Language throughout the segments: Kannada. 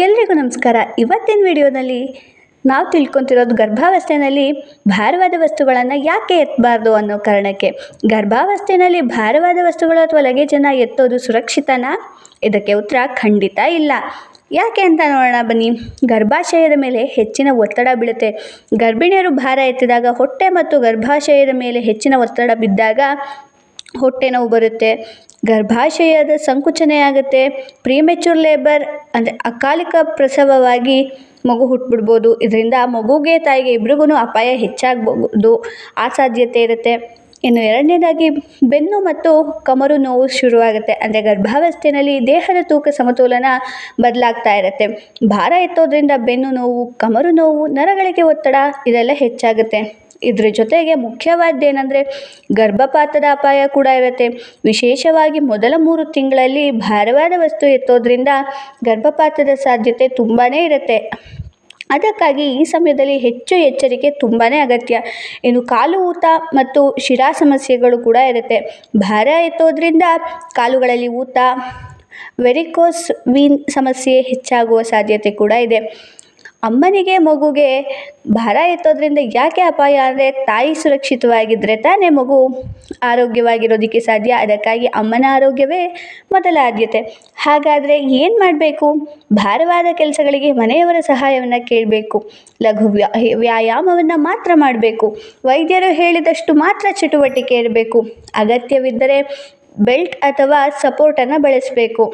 ಎಲ್ರಿಗೂ ನಮಸ್ಕಾರ. ಇವತ್ತಿನ ವಿಡಿಯೋದಲ್ಲಿ ನಾವು ತಿಳ್ಕೊತಿರೋದು ಗರ್ಭಾವಸ್ಥೆಯಲ್ಲಿ ಭಾರವಾದ ವಸ್ತುಗಳನ್ನು ಯಾಕೆ ಎತ್ತಬಾರ್ದು ಅನ್ನೋ ಕಾರಣಕ್ಕೆ. ಗರ್ಭಾವಸ್ಥೆಯಲ್ಲಿ ಭಾರವಾದ ವಸ್ತುಗಳು ಅಥವಾ ಲಗೇಜನ್ನು ಎತ್ತೋದು ಸುರಕ್ಷಿತನಾ? ಇದಕ್ಕೆ ಉತ್ತರ ಖಂಡಿತ ಇಲ್ಲ. ಯಾಕೆ ಅಂತ ನೋಡೋಣ ಬನ್ನಿ. ಗರ್ಭಾಶಯದ ಮೇಲೆ ಹೆಚ್ಚಿನ ಒತ್ತಡ ಬೀಳುತ್ತೆ. ಗರ್ಭಿಣಿಯರು ಭಾರ ಎತ್ತಿದಾಗ ಹೊಟ್ಟೆ ಮತ್ತು ಗರ್ಭಾಶಯದ ಮೇಲೆ ಹೆಚ್ಚಿನ ಒತ್ತಡ ಬಿದ್ದಾಗ ಹೊಟ್ಟೆ ನೋವು ಬರುತ್ತೆ, ಗರ್ಭಾಶಯದ ಸಂಕುಚನೆ ಆಗುತ್ತೆ, ಪ್ರೀಮೆಚೂರ್ ಲೇಬರ್ ಅಂದರೆ ಅಕಾಲಿಕ ಪ್ರಸವವಾಗಿ ಮಗು ಹುಟ್ಟುಬಿಡ್ಬೋದು. ಇದರಿಂದ ಮಗುಗೆ ತಾಯಿಗೆ ಇಬ್ರಿಗೂ ಅಪಾಯ ಹೆಚ್ಚಾಗಬಹುದು, ಆ ಸಾಧ್ಯತೆ ಇರುತ್ತೆ. ಇನ್ನು ಎರಡನೇದಾಗಿ ಬೆನ್ನು ಮತ್ತು ಕಮರು ನೋವು ಶುರುವಾಗುತ್ತೆ. ಅಂದರೆ ಗರ್ಭಾವಸ್ಥೆಯಲ್ಲಿ ದೇಹದ ತೂಕ ಸಮತೋಲನ ಬದಲಾಗ್ತಾ ಇರುತ್ತೆ. ಭಾರ ಎತ್ತೋದ್ರಿಂದ ಬೆನ್ನು ನೋವು, ಕಮರು ನೋವು, ನರಗಳಿಗೆ ಒತ್ತಡ ಇದೆಲ್ಲ ಹೆಚ್ಚಾಗುತ್ತೆ. ಇದ್ರ ಜೊತೆಗೆ ಮುಖ್ಯವಾದ್ದೇನೆಂದರೆ ಗರ್ಭಪಾತದ ಅಪಾಯ ಕೂಡ ಇರುತ್ತೆ. ವಿಶೇಷವಾಗಿ ಮೊದಲ 3 ತಿಂಗಳಲ್ಲಿ ಭಾರವಾದ ವಸ್ತು ಎತ್ತೋದ್ರಿಂದ ಗರ್ಭಪಾತದ ಸಾಧ್ಯತೆ ತುಂಬಾ ಇರುತ್ತೆ. ಅದಕ್ಕಾಗಿ ಈ ಸಮಯದಲ್ಲಿ ಹೆಚ್ಚು ಎಚ್ಚರಿಕೆ ತುಂಬಾ ಅಗತ್ಯ. ಇನ್ನು ಕಾಲು ಊತ ಮತ್ತು ಶಿರಾ ಸಮಸ್ಯೆಗಳು ಕೂಡ ಇರುತ್ತೆ. ಭಾರ ಎತ್ತೋದ್ರಿಂದ ಕಾಲುಗಳಲ್ಲಿ ಊತ, ವೆರಿಕೋಸ್ ವೀನ್ ಸಮಸ್ಯೆ ಹೆಚ್ಚಾಗುವ ಸಾಧ್ಯತೆ ಕೂಡ ಇದೆ. ಅಮ್ಮನಿಗೆ ಮಗುಗೆ ಭಾರ ಎತ್ತೋದ್ರಿಂದ ಯಾಕೆ ಅಪಾಯ ಅಂದರೆ ತಾಯಿ ಸುರಕ್ಷಿತವಾಗಿದ್ದರೆ ತಾನೇ ಮಗು ಆರೋಗ್ಯವಾಗಿರೋದಕ್ಕೆ ಸಾಧ್ಯ. ಅದಕ್ಕಾಗಿ ಅಮ್ಮನ ಆರೋಗ್ಯವೇ ಮೊದಲ ಆದ್ಯತೆ. ಹಾಗಾದರೆ ಏನು ಮಾಡಬೇಕು? ಭಾರವಾದ ಕೆಲಸಗಳಿಗೆ ಮನೆಯವರ ಸಹಾಯವನ್ನು ಕೇಳಬೇಕು. ಲಘು ವ್ಯಾಯಾಮವನ್ನು ಮಾತ್ರ ಮಾಡಬೇಕು. ವೈದ್ಯರು ಹೇಳಿದಷ್ಟು ಮಾತ್ರ ಚಟುವಟಿಕೆ ಇರಬೇಕು. ಅಗತ್ಯವಿದ್ದರೆ ಬೆಲ್ಟ್ ಅಥವಾ ಸಪೋರ್ಟನ್ನು ಬಳಸಬೇಕು.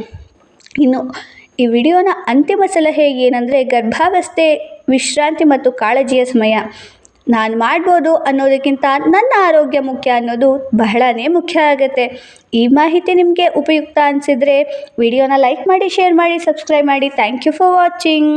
ಇನ್ನು ಈ ವಿಡಿಯೋನ ಅಂತಿಮ ಸಲಹೆ ಏನಂದರೆ, ಗರ್ಭಾವಸ್ಥೆ ವಿಶ್ರಾಂತಿ ಮತ್ತು ಕಾಳಜಿಯ ಸಮಯ. ನಾನು ಮಾಡ್ಬೋದು ಅನ್ನೋದಕ್ಕಿಂತ ನನ್ನ ಆರೋಗ್ಯ ಮುಖ್ಯ ಅನ್ನೋದು ಬಹಳನೇ ಮುಖ್ಯ ಆಗುತ್ತೆ. ಈ ಮಾಹಿತಿ ನಿಮಗೆ ಉಪಯುಕ್ತ ಅನಿಸಿದರೆ ವಿಡಿಯೋನ ಲೈಕ್ ಮಾಡಿ, ಶೇರ್ ಮಾಡಿ, ಸಬ್ಸ್ಕ್ರೈಬ್ ಮಾಡಿ. Thank you for watching.